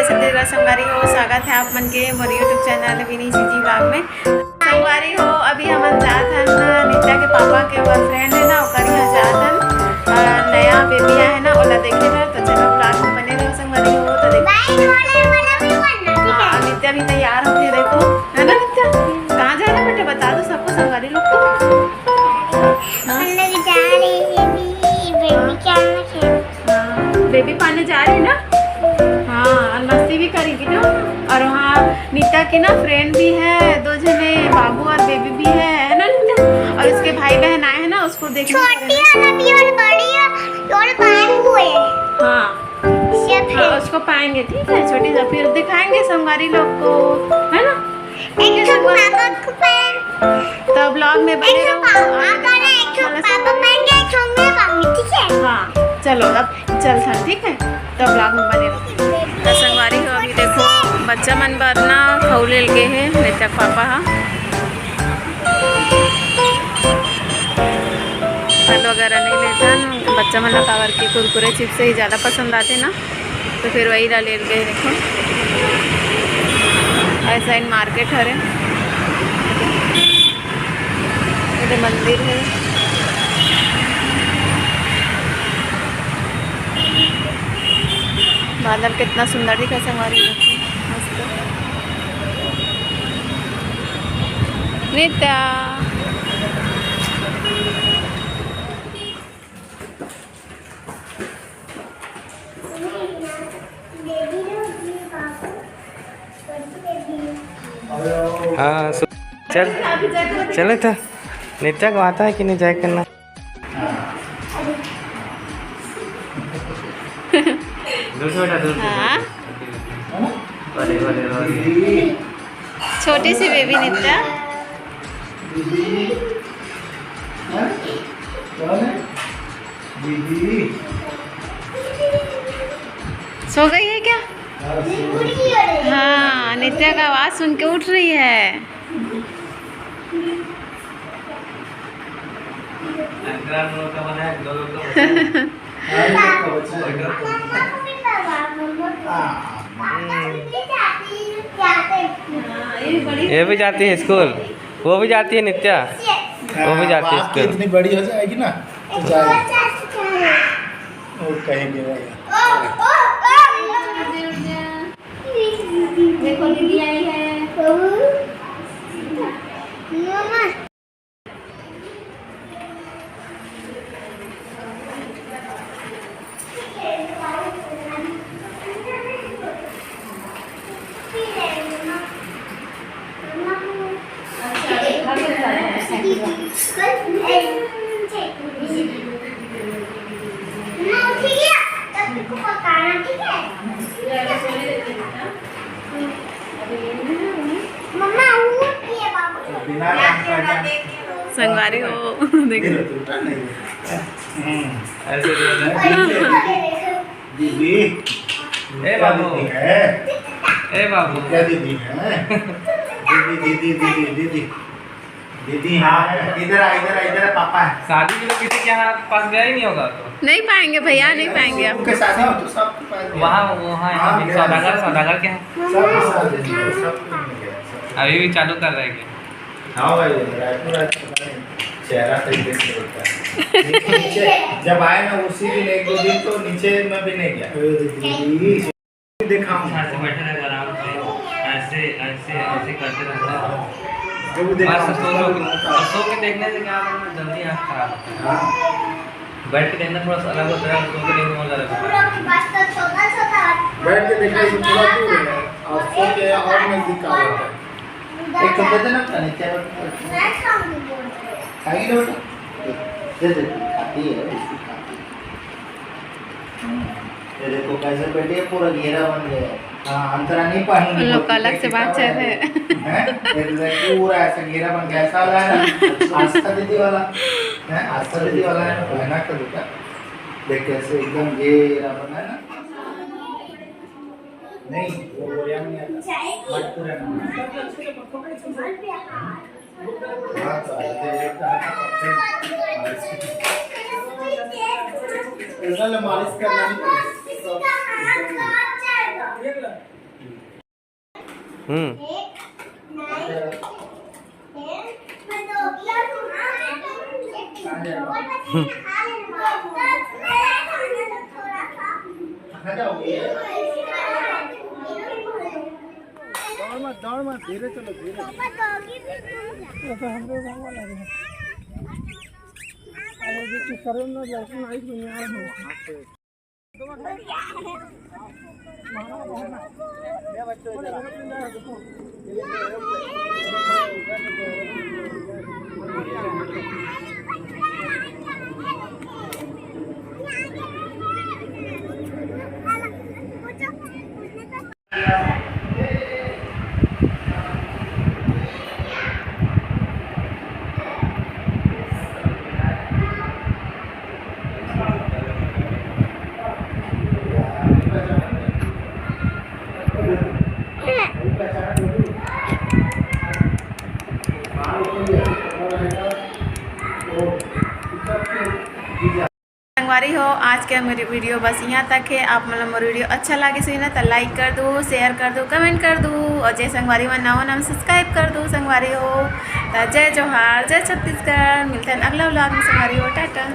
छत्तीसगढ़ संगवारी हो, स्वागत है आप मन के मोर यूट्यूब चैनल विनी जी ब्लॉग में। संगवारी हो अभी हम जात हन नित्या के पापा के बॉयफ्रेंड है ना, ओकर यहाँ जात हन नया बेबी है ना, ओला देखे बर। तो चलो ब्लॉग में बने रहो संगवारी हो। तो देखो नित्या भी तैयार होके देखो, है ना नित्या? कहाँ जा रहे बेटे बता दो सबको, संगवारी लोग को। बेबी पाने जा रही ना, हाँ, और मस्ती भी करेगी ना। और वहाँ नीता की ना फ्रेंड भी है, दो जने बाबू और बेबी भी है ना नीता। और उसके भाई बहन आए हैं ना, उसको देखने। हाँ, उसको पाएंगे, ठीक है। छोटी सा फिर दिखाएंगे संगवारी लोग को, है ना? तो ब्लॉग में बने रहो। हाँ चलो अब चलता, ठीक है। तो ब्लॉग में बने रहो। संगवारी हो अभी देखो बच्चा मन बरना खौले लगे है नित्या पापा। हाँ फल वगैरह नहीं लेता ना बच्चा मन, कावर के कुरकुरे चिप्स ही ज़्यादा पसंद आते ना, तो फिर वही ला ले गए। देखो ऐसा इन मार्केट हरे, ये मंदिर है। बादल कितना सुंदर दिखा संगवारी, मस्त। नित्या हाँ चल चले था। नित्या को आता है कि नहीं जाए करना? हाँ छोटी सी बेबी नित्या। सो गई है क्या? हाँ नित्या का आवाज सुन के उठ रही है। ये भी जाती है स्कूल, वो भी जाती है नित्या, वो भी जाती है स्कूल। इतनी बड़ी हो जाएगी ना तो जाएगी, और कहेंगे देखो दीदी आई है। संगवारी हो देखो दीदी। ए बाबू, ए बाबू क्या दीदी है? दीदी दीदी दीदी दीदी दीदी। हाँ इधर पापा है। शादी में किसी के यहाँ पास गया ही नहीं होगा तो नहीं पाएंगे भैया, नहीं पाएंगे आप। उनके शादी में तो सब पाएंगे। वहाँ सौदागर के हैं, सब अभी भी चालू कर रहे हैं। हाँ भाई रायपुर चेहरा तरीके से होता है। नीचे जब आए ना उसी दिन एक दो दिन तो नीचे में भी नहीं गया। देखा बैठे रहे आराम से, ऐसे ऐसे ऐसे करते रहता है। सो के देखने से क्या जल्दी आँख खराब होता है। बैठ के देखना थोड़ा सा अलग होता है, सो के देखने में अलग होता है। बैठ के देखने से पूरा दूर है और सो के और नजदीक आ जाता है। एक तो दे देना खाने क्या खाएगी ना बेटा, दे खाती है इसकी खाती। ये देखो कैसे बैठे पूरा घेरा बन गया। हाँ अंतरा नहीं पानी लोग अलग से बात चल रहे हैं। पूरा ऐसा घेरा बन गया, ऐसा वाला है ना आस्था दीदी वाला है, आस्था दीदी वाला है ना बहना का बेटा। देख कैसे एकदम घेरा बना है ना। नहीं वो बोरिया में नहीं आता, मटपुरा में। हाँ तो मालिश करना नहीं पड़ेगा। खा जाओगे? दौड़ मत धीरे चलो धीरे। संगवारी हो आज के मेरी वीडियो बस यहाँ तक है। आप मतलब मोर वीडियो अच्छा लगे सो ना तो लाइक कर दो, शेयर कर दो, कमेंट कर दो और जय संगवारी में नवा नाम सब्सक्राइब कर दो संगवारी हो। तो जय जोहार, जय छत्तीसगढ़। मिलते हैं अगला व्लॉग में संगवारी हो। टाटा।